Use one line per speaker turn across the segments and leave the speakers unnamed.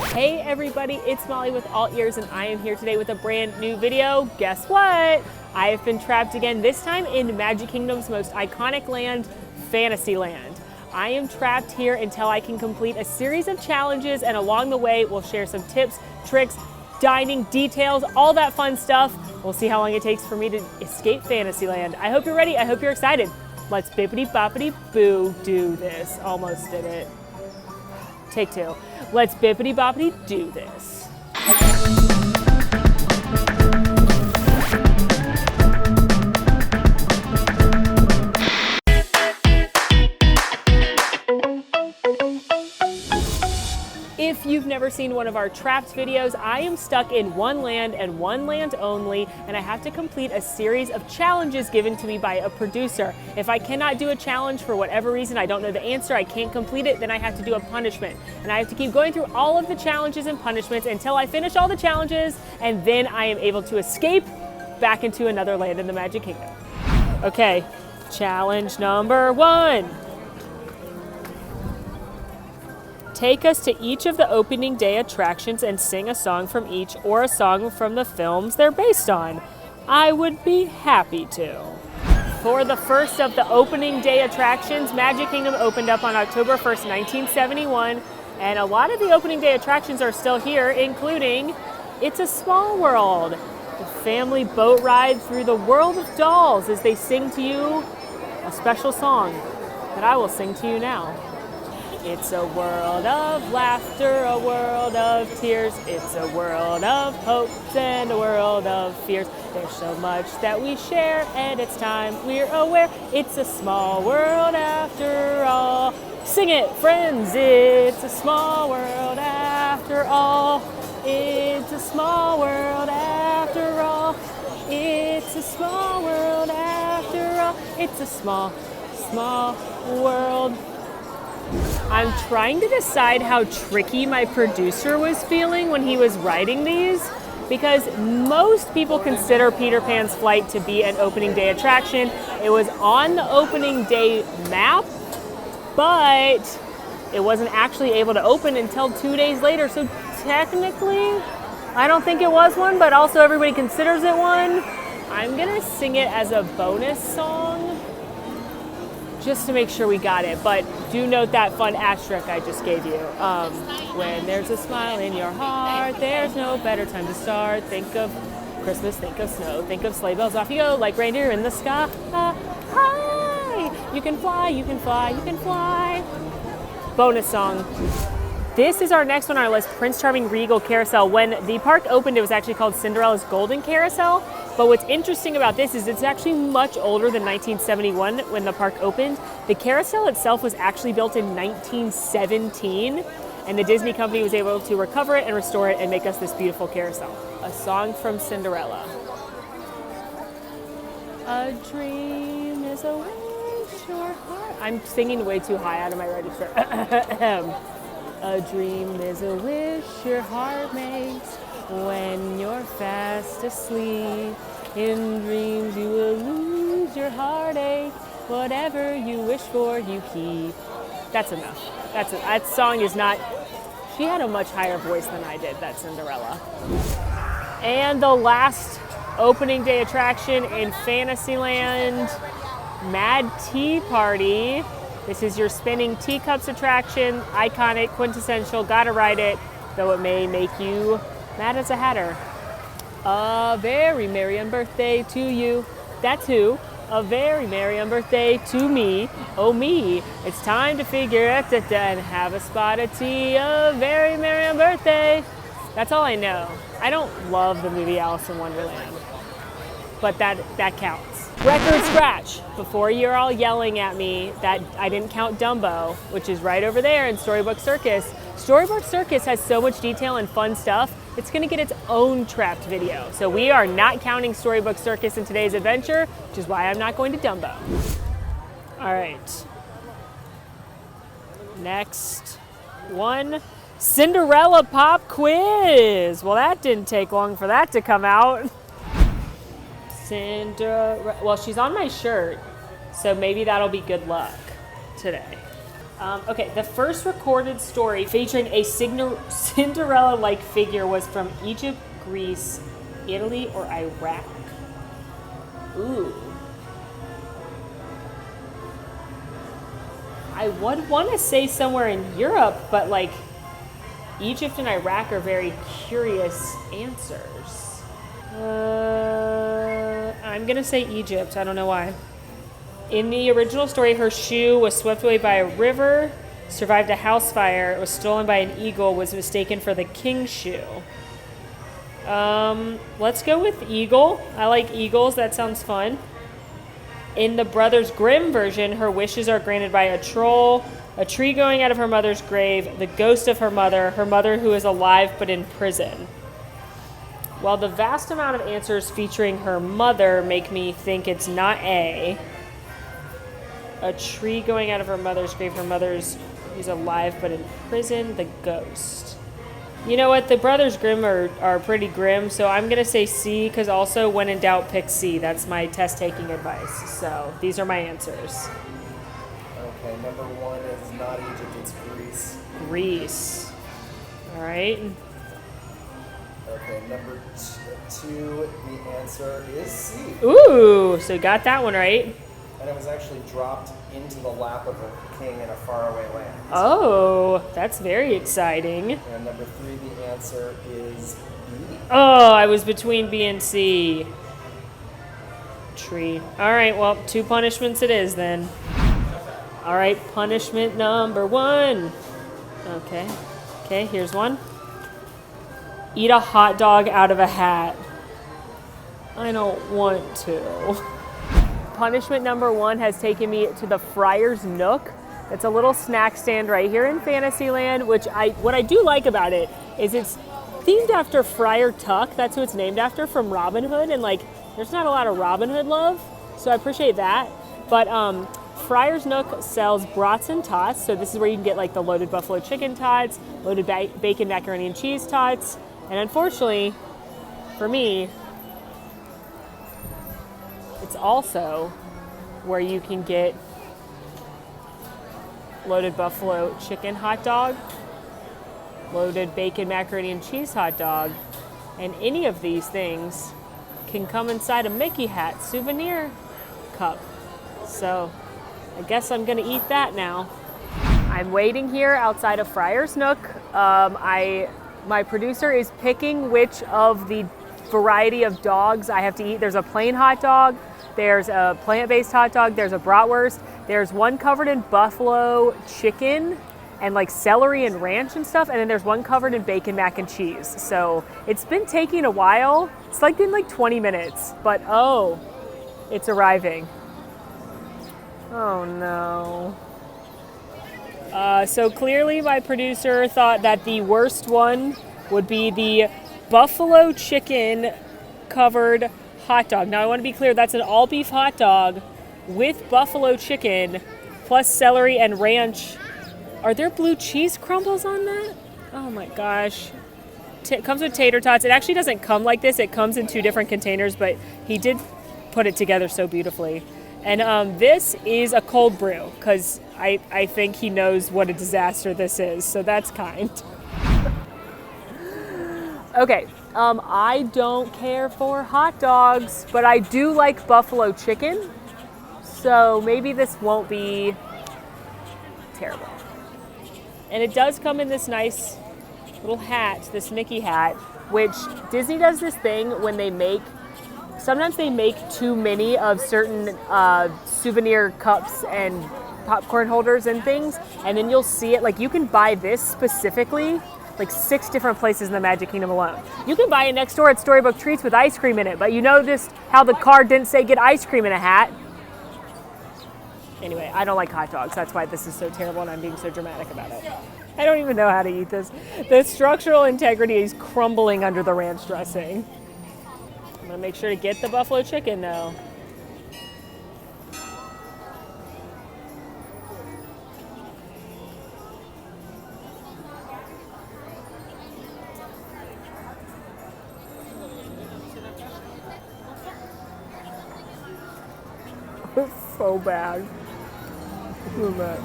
Hey everybody, it's Molly with AllEars and I am here today with a brand new video. Guess what? I have been trapped again, this time in Magic Kingdom's most iconic land, Fantasyland. I am trapped here until I can complete a series of challenges, and along the way we'll share some tips, tricks, dining details, all that fun stuff. We'll see how long it takes for me to escape Fantasyland. I hope you're ready, I hope you're excited. Let's bippity boppity boo do this. Almost did it. Take two. Let's bippity boppity do this. If you've never seen one of our Trapped videos, I am stuck in one land and one land only, and I have to complete a series of challenges given to me by a producer. If I cannot do a challenge for whatever reason, I don't know the answer, I can't complete it, then I have to do a punishment. And I have to keep going through all of the challenges and punishments until I finish all the challenges, and then I am able to escape back into another land in the Magic Kingdom. Okay, challenge number 1. Take us to each of the opening day attractions and sing a song from each or a song from the films they're based on. I would be happy to. For the first of the opening day attractions, Magic Kingdom opened up on October 1st, 1971, and a lot of the opening day attractions are still here, including It's a Small World, the family boat ride through the world of dolls as they sing to you a special song that I will sing to you now. It's a world of laughter, a world of tears. It's a world of hopes and a world of fears. There's so much that we share, and it's time we're aware. It's a small world after all. Sing it, friends. It's a small world after all. It's a small world after all. It's a small world after all. It's a small, small world. I'm trying to decide how tricky my producer was feeling when he was writing these, because most people consider Peter Pan's Flight to be an opening day attraction. It was on the opening day map, but it wasn't actually able to open until 2 days later. So technically, I don't think it was one, but also everybody considers it one. I'm gonna sing it as a bonus song, just to make sure we got it, but do note that fun asterisk I just gave you. When there's a smile in your heart, there's no better time to start. Think of Christmas, think of snow, think of sleigh bells, off you go, like reindeer in the sky. Hi! You can fly, you can fly, you can fly. Bonus song. This is our next one on our list, Prince Charming Regal Carousel. When the park opened, it was actually called Cinderella's Golden Carousel. But what's interesting about this is it's actually much older than 1971 when the park opened. The carousel itself was actually built in 1917, and the Disney company was able to recover it and restore it and make us this beautiful carousel. A song from Cinderella. A dream is a wish your heart. I'm singing way too high out of my register. A dream is a wish your heart makes when you're fast asleep. In dreams you will lose your heartache. Whatever you wish for, you keep. That's enough. That song is not... She had a much higher voice than I did, that Cinderella. And the last opening day attraction in Fantasyland, Mad Tea Party. This is your spinning teacups attraction, iconic, quintessential, gotta ride it, though it may make you mad as a hatter. A very merry birthday to you. That's who. A very merry birthday to me. Oh me. It's time to figure it out and have a spot of tea. A very merry birthday. That's all I know. I don't love the movie Alice in Wonderland, but that counts. Record scratch. Before you're all yelling at me that I didn't count Dumbo, which is right over there in Storybook Circus. Storybook Circus has so much detail and fun stuff, it's gonna get its own Trapped video. So we are not counting Storybook Circus in today's adventure, which is why I'm not going to Dumbo. All right. Next one, Cinderella pop quiz. Well, that didn't take long for that to come out. Cinderella, well, she's on my shirt, so maybe that'll be good luck today. Okay, the first recorded story featuring a Cinderella-like figure was from Egypt, Greece, Italy, or Iraq. Ooh. I would want to say somewhere in Europe, but like Egypt and Iraq are very curious answers. I'm gonna say Egypt. I don't know why. In the original story, her shoe was swept away by a river, survived a house fire, was stolen by an eagle, was mistaken for the king's shoe. Let's go with eagle. I like eagles. That sounds fun. In the Brothers Grimm version, her wishes are granted by a troll, a tree growing out of her mother's grave, the ghost of her mother who is alive but in prison. While the vast amount of answers featuring her mother make me think it's not A, a tree going out of her mother's grave, who's alive but in prison, the ghost. You know what? The Brothers Grimm are pretty grim, so I'm going to say C, because also, when in doubt, pick C. That's my test-taking advice. So these are my answers.
Okay, number 1 is not Egypt, it's Greece.
Greece. All right.
Okay, number 2, the answer is C.
Ooh, so got that one right.
And it was actually dropped into the lap of a king in a faraway land.
Oh, that's very exciting.
And number 3, the answer is B.
Oh, I was between B and C. Tree. All right, well, 2 punishments it is then. All right, punishment number 1. Okay, here's one. Eat a hot dog out of a hat. I don't want to. Punishment number 1 has taken me to the Friar's Nook. It's a little snack stand right here in Fantasyland, what I do like about it is it's themed after Friar Tuck. That's who it's named after, from Robin Hood, and like there's not a lot of Robin Hood love, so I appreciate that. But Friar's Nook sells brats and tots, so this is where you can get like the loaded buffalo chicken tots, loaded bacon macaroni and cheese tots, and unfortunately for me, it's also where you can get loaded buffalo chicken hot dog, loaded bacon macaroni and cheese hot dog, and any of these things can come inside a Mickey hat souvenir cup. So I guess I'm gonna eat that now. I'm waiting here outside of Friar's Nook. My producer is picking which of the variety of dogs I have to eat. There's a plain hot dog, there's a plant-based hot dog, there's a bratwurst, there's one covered in buffalo chicken and like celery and ranch and stuff, and then there's one covered in bacon mac and cheese. So it's been taking a while. It's like been like 20 minutes, but oh, it's arriving. Oh no. So clearly my producer thought that the worst one would be the buffalo chicken covered hot dog. Now I want to be clear, that's an all beef hot dog with buffalo chicken plus celery and ranch. Are there blue cheese crumbles on that? Oh my gosh. It comes with tater tots. It actually doesn't come like this. It comes in 2 different containers, but he did put it together so beautifully. And this is a cold brew, because I think he knows what a disaster this is, so that's kind. Okay, I don't care for hot dogs, but I do like buffalo chicken, so maybe this won't be terrible. And it does come in this nice little hat, this Mickey hat, which Disney does this thing when they make, sometimes they make too many of certain souvenir cups and popcorn holders and things, and then you'll see it, like you can buy this specifically like 6 different places in the Magic Kingdom alone. You can buy it next door at Storybook Treats with ice cream in it, but you noticed how the card didn't say get ice cream in a hat. Anyway, I don't like hot dogs. That's why this is so terrible and I'm being so dramatic about it. I don't even know how to eat this. The structural integrity is crumbling under the ranch dressing. I'm gonna make sure to get the buffalo chicken though. It's so bad. So bad.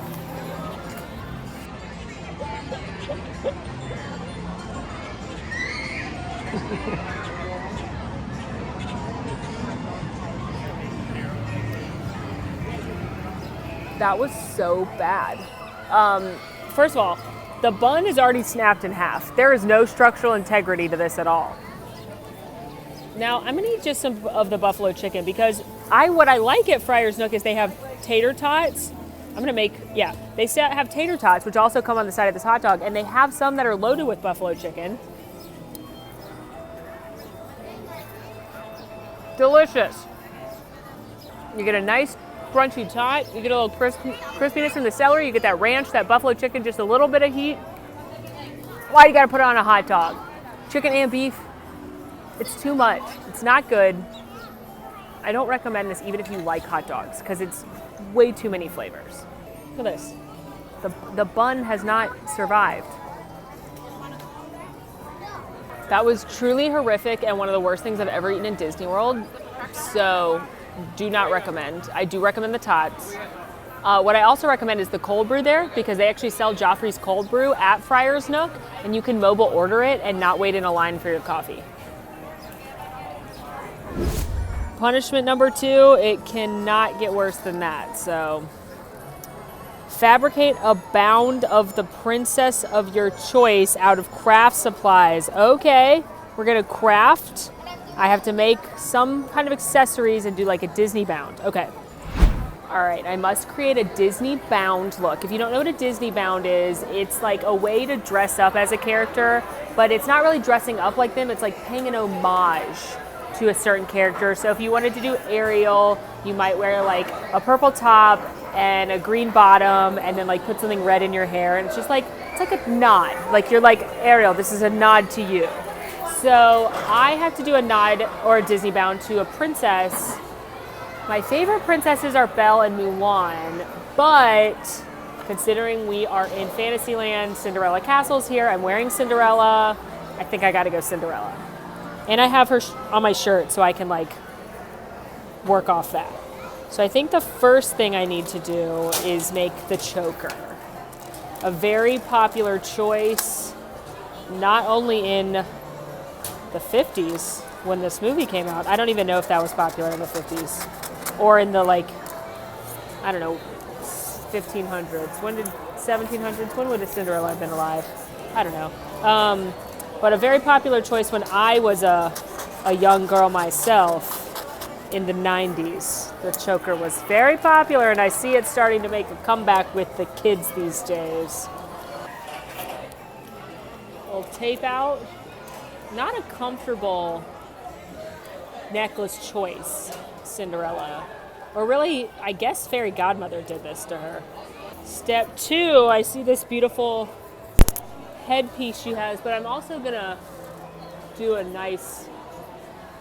That was so bad. First of all, the bun is already snapped in half. There is no structural integrity to this at all. Now, I'm gonna eat just some of the buffalo chicken because what I like at Friar's Nook is they have tater tots. They have tater tots, which also come on the side of this hot dog, and they have some that are loaded with buffalo chicken. Delicious. You get a nice crunchy tot, you get a little crispiness from the celery, you get that ranch, that buffalo chicken, just a little bit of heat. Why you gotta put it on a hot dog? Chicken and beef, it's too much. It's not good. I don't recommend this even if you like hot dogs because it's way too many flavors. Look at this. The bun has not survived. That was truly horrific and one of the worst things I've ever eaten in Disney World. So do not recommend. I do recommend the tots. What I also recommend is the cold brew there because they actually sell Joffrey's cold brew at Friar's Nook and you can mobile order it and not wait in a line for your coffee. Punishment number 2, it cannot get worse than that. So fabricate a bound of the princess of your choice out of craft supplies. Okay, we're gonna craft. I have to make some kind of accessories and do like a Disney bound. Okay. All right, I must create a Disney bound look. If you don't know what a Disney bound is, it's like a way to dress up as a character, but it's not really dressing up like them. It's like paying an homage to a certain character. So if you wanted to do Ariel, you might wear like a purple top and a green bottom and then like put something red in your hair. And it's just like, it's like a nod. Like you're like, Ariel, this is a nod to you. So I have to do a nod or a Disney bound to a princess. My favorite princesses are Belle and Mulan, but considering we are in Fantasyland, Cinderella Castle's here, I'm wearing Cinderella, I think I gotta go Cinderella. And I have her on my shirt so I can like work off that. So I think the first thing I need to do is make the choker. A very popular choice, not only in the 50s when this movie came out. I don't even know if that was popular in the 50s or in the like, I don't know, 1500s. When did 1700s? When would a Cinderella have been alive? I don't know. But a very popular choice when I was a young girl myself in the 90s. The choker was very popular and I see it starting to make a comeback with the kids these days. We'll tape out. Not a comfortable necklace choice, Cinderella. Or really, I guess Fairy Godmother did this to her. Step 2, I see this beautiful headpiece she has, but I'm also gonna do a nice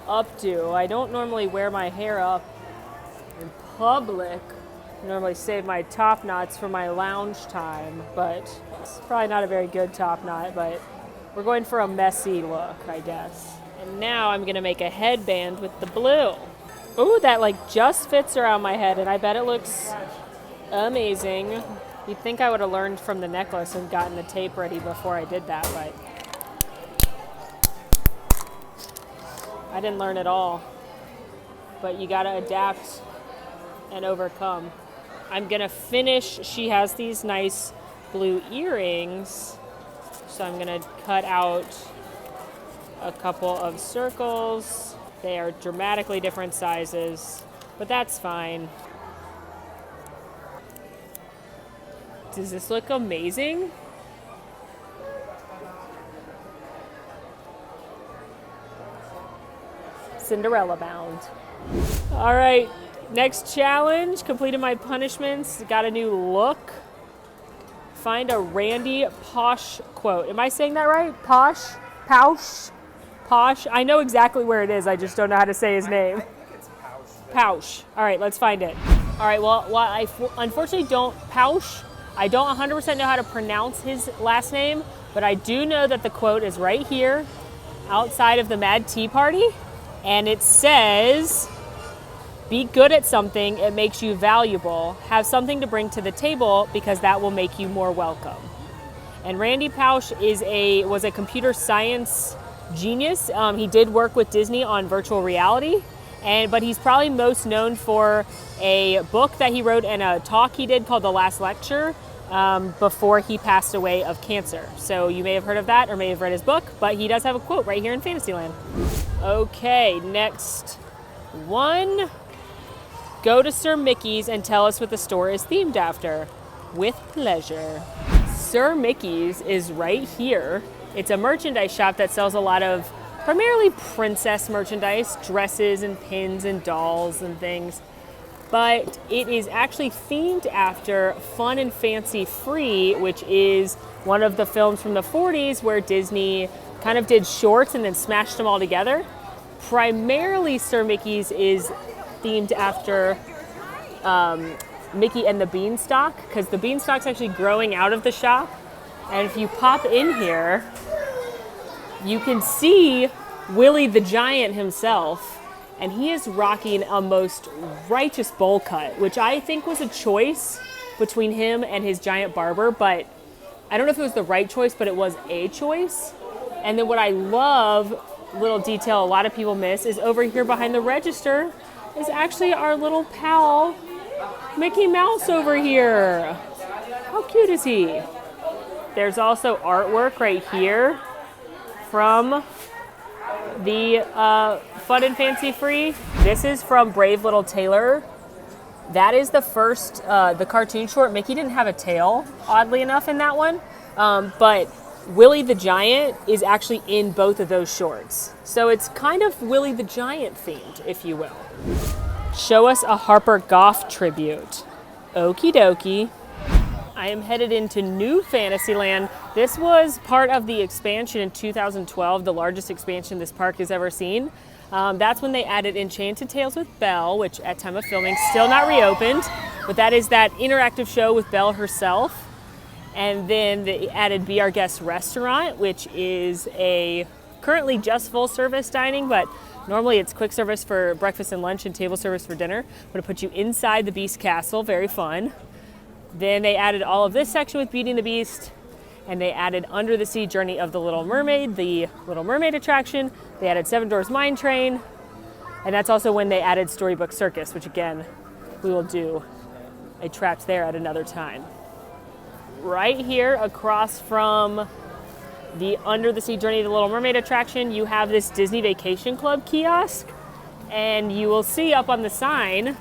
updo. I don't normally wear my hair up in public. I normally save my top knots for my lounge time, but it's probably not a very good top knot, but we're going for a messy look, I guess. And now I'm gonna make a headband with the blue. Ooh, that like just fits around my head and I bet it looks amazing. You'd think I would have learned from the necklace and gotten the tape ready before I did that, but I didn't learn at all. But you gotta adapt and overcome. I'm gonna finish, she has these nice blue earrings, so I'm gonna cut out a couple of circles. They are dramatically different sizes, but that's fine. Does this look amazing? Cinderella bound. All right, next challenge. Completed my punishments. Got a new look. Find a Randy Pausch quote. Am I saying that right? Pausch? Pausch? Pausch? I know exactly where it is. I just don't know how to say his name.
I think it's Pausch.
Pausch. All right, let's find it. All right, well I unfortunately don't, Pausch, I don't 100% know how to pronounce his last name, but I do know that the quote is right here outside of the Mad Tea Party, and it says, be good at something, it makes you valuable. Have something to bring to the table because that will make you more welcome. And Randy Pausch was a computer science genius. He did work with Disney on virtual reality, but he's probably most known for a book that he wrote and a talk he did called The Last Lecture before he passed away of cancer. So you may have heard of that or may have read his book, but he does have a quote right here in Fantasyland. Okay, next one. Go to Sir Mickey's and tell us what the store is themed after. With pleasure. Sir Mickey's is right here. It's a merchandise shop that sells a lot of primarily princess merchandise, dresses and pins and dolls and things. But it is actually themed after Fun and Fancy Free, which is one of the films from the 40s where Disney kind of did shorts and then smashed them all together. Primarily, Sir Mickey's is themed after Mickey and the Beanstalk, because the Beanstalk's actually growing out of the shop. And if you pop in here, you can see Willie the Giant himself, and he is rocking a most righteous bowl cut, which I think was a choice between him and his giant barber, but I don't know if it was the right choice, but it was a choice. And then what I love, little detail a lot of people miss, is over here behind the register is actually our little pal, Mickey Mouse over here. How cute is he? There's also artwork right here from the Fun and Fancy Free. This is from Brave Little Tailor. That is the first, the cartoon short. Mickey didn't have a tail, oddly enough, in that one. But Willie the Giant is actually in both of those shorts. So it's kind of Willie the Giant themed, if you will. Show us a Harper Goff tribute. Okie dokie. I am headed into New Fantasyland. This was part of the expansion in 2012, the largest expansion this park has ever seen. That's when they added Enchanted Tales with Belle, which at time of filming still not reopened, but that is that interactive show with Belle herself. And then they added Be Our Guest Restaurant, which is a currently just full service dining, but normally it's quick service for breakfast and lunch and table service for dinner. But it puts you inside the Beast Castle, very fun. Then they added all of this section with Beauty and the Beast, and they added Under the Sea Journey of the Little Mermaid, the Little Mermaid attraction. They added Seven Dwarfs Mine Train, and that's also when they added Storybook Circus, which again, we will do a Trapped there at another time. Right here across from the Under the Sea Journey of the Little Mermaid attraction, you have this Disney Vacation Club kiosk, and you will see up on the sign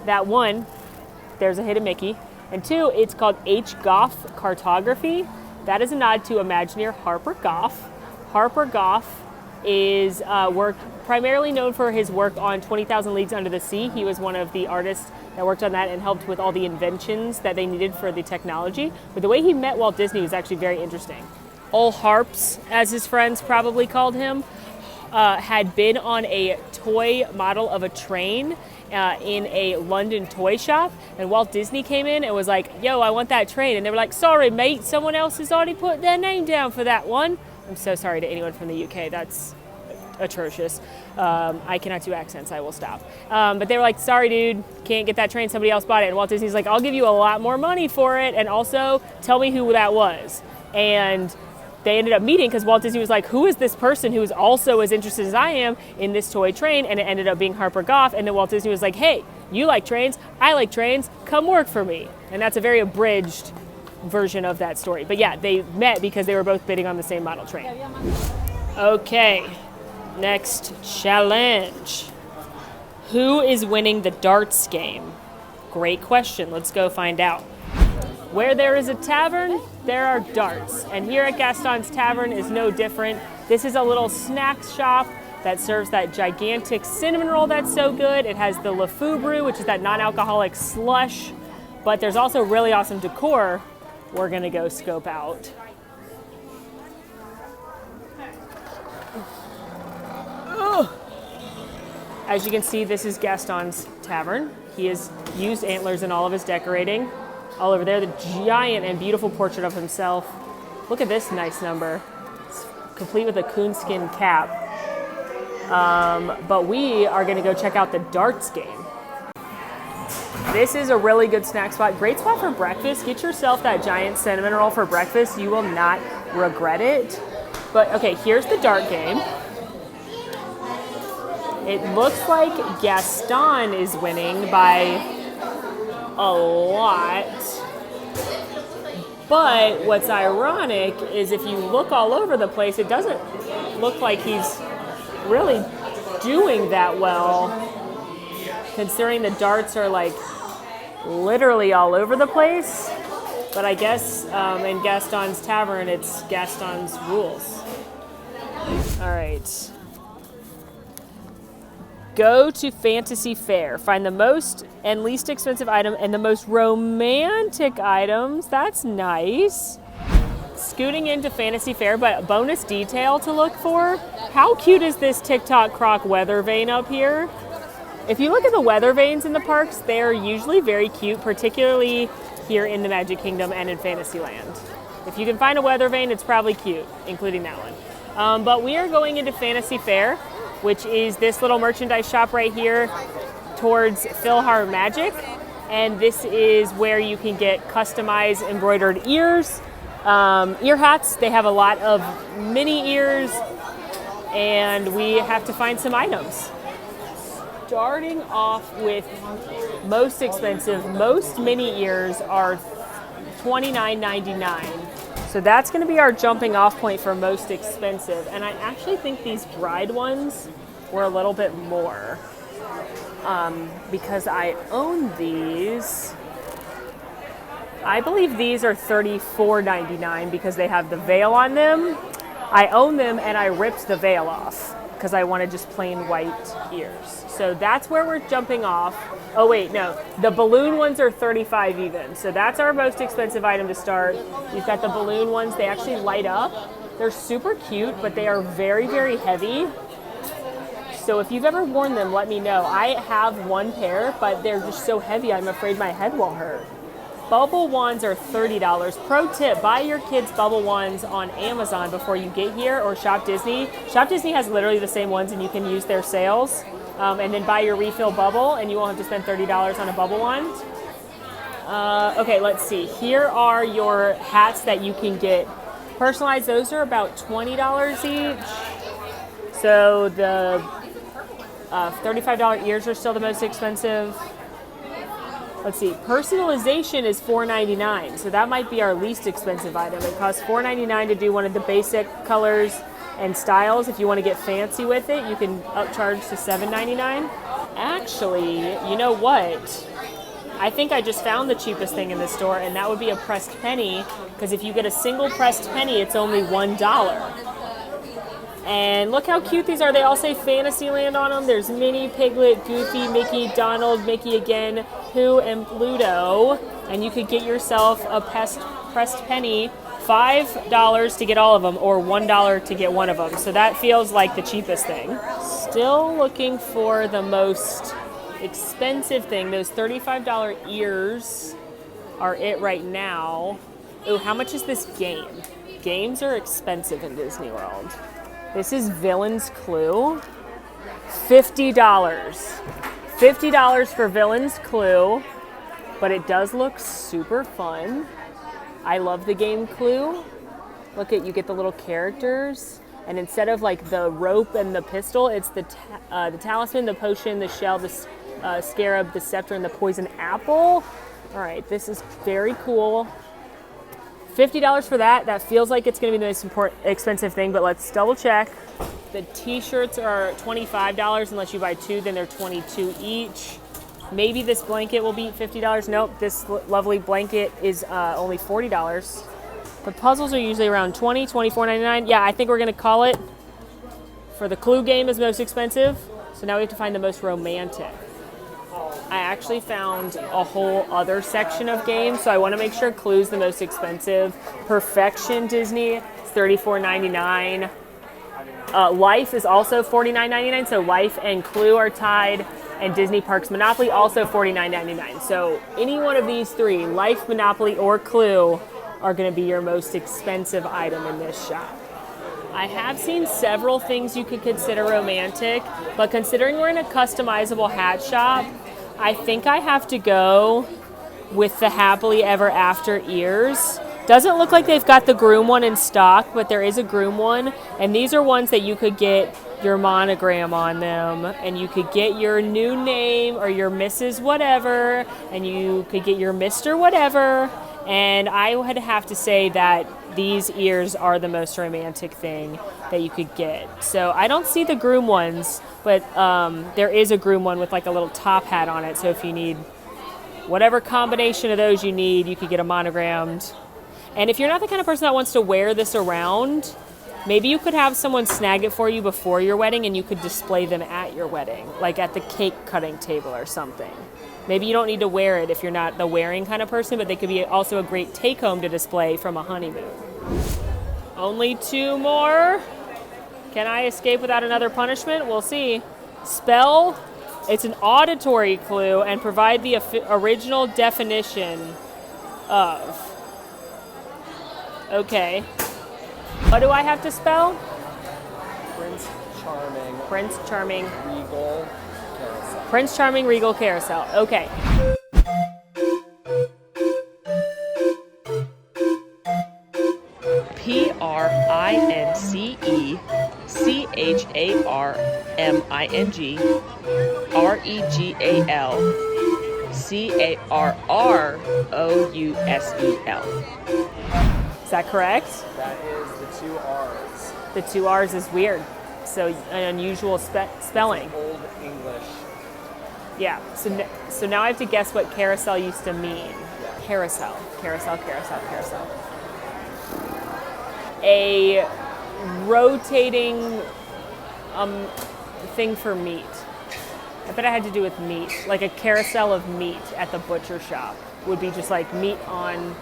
that one, there's a hidden Mickey, and two, it's called H. Goff Cartography. That is a nod to Imagineer Harper Goff. Harper Goff is primarily known for his work on 20,000 Leagues Under the Sea. He was one of the artists that worked on that and helped with all the inventions that they needed for the technology. But the way he met Walt Disney was actually very interesting. Ol Harps, as his friends probably called him, had been on a toy model of a train in a London toy shop, and Walt Disney came in and was like, yo, I want that train. And they were like, sorry, mate, someone else has already put their name down for that one. I'm so sorry to anyone from the UK. That's atrocious. I cannot do accents. I will stop. But they were like, sorry, dude, can't get that train. Somebody else bought it. And Walt Disney's like, I'll give you a lot more money for it, and also tell me who that was. And they ended up meeting because Walt Disney was like, who is this person who is also as interested as I am in this toy train? And it ended up being Harper Goff. And then Walt Disney was like, hey, you like trains, I like trains, come work for me. And that's a very abridged version of that story. But yeah, they met because they were both bidding on the same model train. Okay, next challenge. Who is winning the darts game? Great question. Let's go find out. Where there is a tavern, there are darts. And here at Gaston's Tavern is no different. This is a little snack shop that serves that gigantic cinnamon roll that's so good. It has the Le Fou brew, which is that non-alcoholic slush. But there's also really awesome decor we're gonna go scope out. As you can see, this is Gaston's Tavern. He has used antlers in all of his decorating. All over there, the giant and beautiful portrait of himself. Look at this nice number. It's complete with a coonskin cap. But we are gonna go check out the darts game. This is a really good snack spot. Great spot for breakfast. Get yourself that giant cinnamon roll for breakfast. You will not regret it. But okay, here's the dart game. It looks like Gaston is winning by a lot. But what's ironic is if you look all over the place, it doesn't look like he's really doing that well, considering the darts are like literally all over the place. But I guess in Gaston's Tavern, it's Gaston's rules. All right. Go to Fantasy Faire. Find the most and least expensive item and the most romantic items. That's nice. Scooting into Fantasy Faire, but bonus detail to look for. How cute is this TikTok croc weather vane up here? If you look at the weather vanes in the parks, they're usually very cute, particularly here in the Magic Kingdom and in Fantasyland. If you can find a weather vane, it's probably cute, including that one. But we are going into Fantasy Faire, which is this little merchandise shop right here towards Philhar Magic. And this is where you can get customized embroidered ears, ear hats. They have a lot of mini ears, and we have to find some items. Starting off with most expensive, most mini ears are $29.99. So that's going to be our jumping off point for most expensive. And I actually think these bride ones were a little bit more because I own these. I believe these are $34.99 because they have the veil on them. I own them and I ripped the veil off because I wanted just plain white ears. So that's where we're jumping off. Oh wait, no, the balloon ones are $35 even. So that's our most expensive item to start. We've got the balloon ones, they actually light up. They're super cute, but they are very, very heavy. So if you've ever worn them, let me know. I have one pair, but they're just so heavy, I'm afraid my head will hurt. Bubble wands are $30. Pro tip, buy your kids bubble wands on Amazon before you get here, or Shop Disney. Shop Disney has literally the same ones and you can use their sales. And then buy your refill bubble and you won't have to spend $30 on a bubble wand. Okay, let's see. Here are your hats that you can get personalized. Those are about $20 each. So the $35 ears are still the most expensive. Let's see, personalization is $4.99, so that might be our least expensive item. It costs $4.99 to do one of the basic colors and styles. If you want to get fancy with it, you can upcharge to $7.99. Actually, you know what? I think I just found the cheapest thing in this store, and that would be a pressed penny, because if you get a single pressed penny, it's only $1. And look how cute these are. They all say Fantasyland on them. There's Minnie, Piglet, Goofy, Mickey, Donald, Mickey again, Pooh, and Pluto. And you could get yourself a pressed penny, $5 to get all of them, or $1 to get one of them. So that feels like the cheapest thing. Still looking for the most expensive thing. Those $35 ears are it right now. Oh, how much is this game? Games are expensive in Disney World. This is Villain's Clue, $50. $50 for Villain's Clue, but it does look super fun. I love the game Clue. Look at, you get the little characters, and instead of like the rope and the pistol, it's the talisman, the potion, the shell, the scarab, the scepter, and the poison apple. All right, this is very cool. $50 for that. That feels like it's going to be the most expensive thing, but let's double check. The t-shirts are $25 unless you buy two, then they're $22 each. Maybe this blanket will beat $50. Nope, this lovely blanket is only $40. The puzzles are usually around $20, $24.99. Yeah, I think we're going to call it for the Clue game is most expensive. So now we have to find the most romantic. I actually found a whole other section of games, so I want to make sure Clue's the most expensive. Perfection Disney, it's $34.99. Life is also $49.99, so Life and Clue are tied, and Disney Parks Monopoly also $49.99. So any one of these three, Life, Monopoly, or Clue, are going to be your most expensive item in this shop. I have seen several things you could consider romantic, but considering we're in a customizable hat shop, I think I have to go with the Happily Ever After ears. Doesn't look like they've got the groom one in stock, but there is a groom one. And these are ones that you could get your monogram on them, and you could get your new name or your Mrs. whatever, and you could get your Mr. whatever. And I would have to say that these ears are the most romantic thing that you could get. So I don't see the groom ones, but there is a groom one with like a little top hat on it. So if you need whatever combination of those you need, you could get a monogrammed. And if you're not the kind of person that wants to wear this around, maybe you could have someone snag it for you before your wedding and you could display them at your wedding, like at the cake cutting table or something. Maybe you don't need to wear it if you're not the wearing kind of person, but they could be also a great take-home to display from a honeymoon. Only 2 more. Can I escape without another punishment? We'll see. Spell. It's an auditory clue and provide the original definition of. Okay. What do I have to spell?
Prince Charming.
Prince Charming.
Regal Carousel.
Prince Charming Regal Carousel. Okay.
PRINCECharmingCharrousel.
Is that correct?
That is the 2 R's.
The 2 R's is weird. So an unusual spelling.
Old English.
Yeah. So now I have to guess what carousel used to mean.
Yeah.
Carousel. A rotating thing for meat. I bet it had to do with meat. Like a carousel of meat at the butcher shop would be just like meat on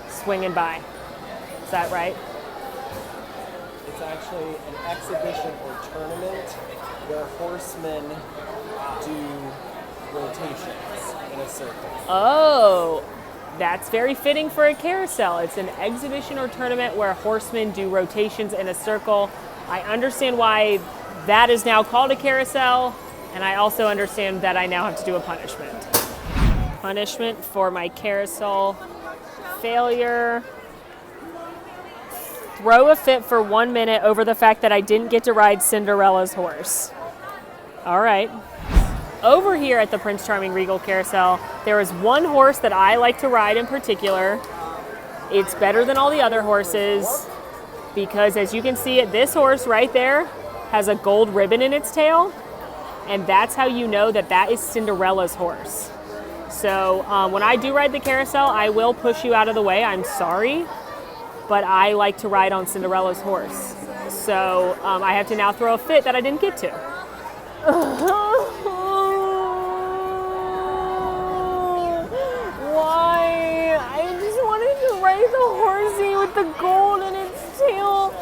swinging by. Is that right?
It's actually an exhibition or tournament where horsemen do rotations in a circle.
Oh, that's very fitting for a carousel. It's an exhibition or tournament where horsemen do rotations in a circle. I understand why that is now called a carousel, and I also understand that I now have to do a punishment. Punishment for my carousel failure. Throw a fit for 1 minute over the fact that I didn't get to ride Cinderella's horse. All right. Over here at the Prince Charming Regal Carousel, there is one horse that I like to ride in particular. It's better than all the other horses because, as you can see, this horse right there has a gold ribbon in its tail, and that's how you know that that is Cinderella's horse. So when I do ride the carousel, I will push you out of the way. I'm sorry, but I like to ride on Cinderella's horse. So I have to now throw a fit that I didn't get to. Why? I just wanted to ride the horsey with the gold in its tail,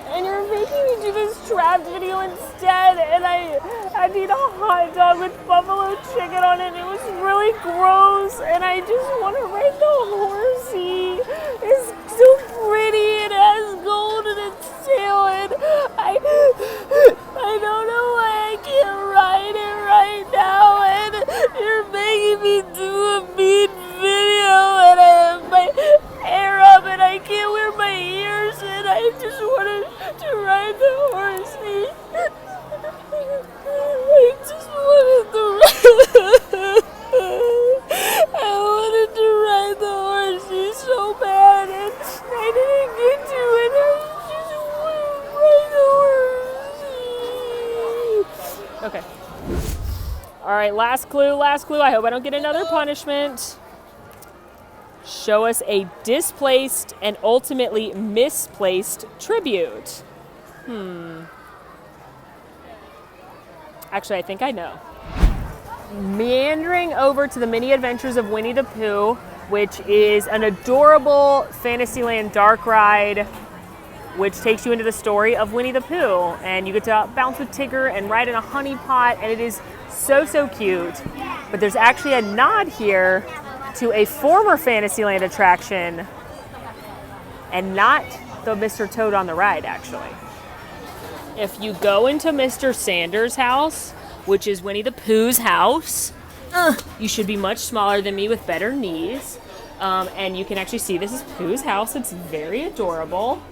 and you're making me do this trapped video instead, and I had to eat a hot dog with buffalo chicken on it. It was really gross, and I just want to ride the horsey. It's so pretty. It has gold in its tail, and I don't know why I can't ride it right now, and you're making me do a mean video, and I have my hair up, and I can't wear my ears, and I just wanted to ride the horsey. I just wanted to ride the horsey so bad, and I didn't get to it. I just wanted to ride the horsey. Okay. All right, last clue. I hope I don't get another punishment. Show us a displaced and ultimately misplaced tribute. Actually, I think I know. Meandering over to the Mini Adventures of Winnie the Pooh, which is an adorable Fantasyland dark ride, which takes you into the story of Winnie the Pooh. And you get to bounce with Tigger and ride in a honey pot, and it is so cute. But there's actually a nod here to a former Fantasyland attraction, and not the Mr. Toad on the ride, actually. If you go into Mr. Sanders' house, which is Winnie the Pooh's house, You should be much smaller than me with better knees. And you can actually see this is Pooh's house. It's very adorable.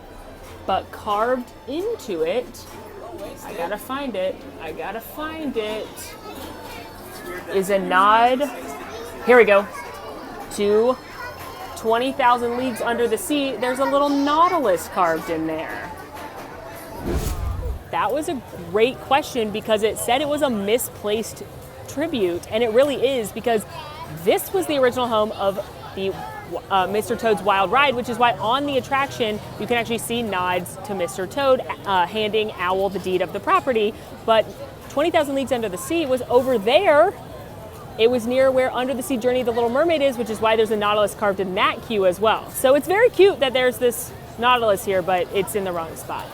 But carved into it, I gotta find it, is a nod, here we go, to 20,000 Leagues Under the Sea. There's a little nautilus carved in there. That was a great question because it said it was a misplaced tribute, and it really is, because this was the original home of the Mr. Toad's Wild Ride, which is why on the attraction you can actually see nods to Mr. Toad handing Owl the deed of the property. But 20,000 Leagues Under the Sea was over there. It was near where Under the Sea Journey of the Little Mermaid is, which is why there's a nautilus carved in that queue as well. So it's very cute that there's this nautilus here, but it's in the wrong spot.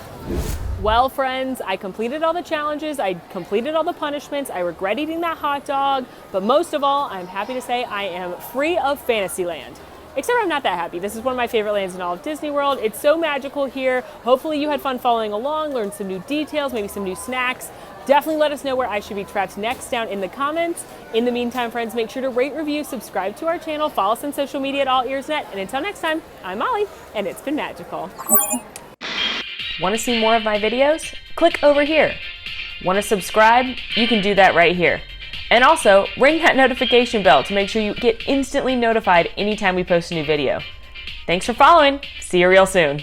Well, friends, I completed all the challenges, I completed all the punishments, I regret eating that hot dog, but most of all, I'm happy to say I am free of Fantasyland. Except I'm not that happy. This is one of my favorite lands in all of Disney World. It's so magical here. Hopefully you had fun following along, learned some new details, maybe some new snacks. Definitely let us know where I should be trapped next down in the comments. In the meantime, friends, make sure to rate, review, subscribe to our channel, follow us on social media at AllEars.net, and until next time, I'm Molly, and it's been magical. Want to see more of my videos? Click over here. Want to subscribe? You can do that right here. And also, ring that notification bell to make sure you get instantly notified anytime we post a new video. Thanks for following. See you real soon.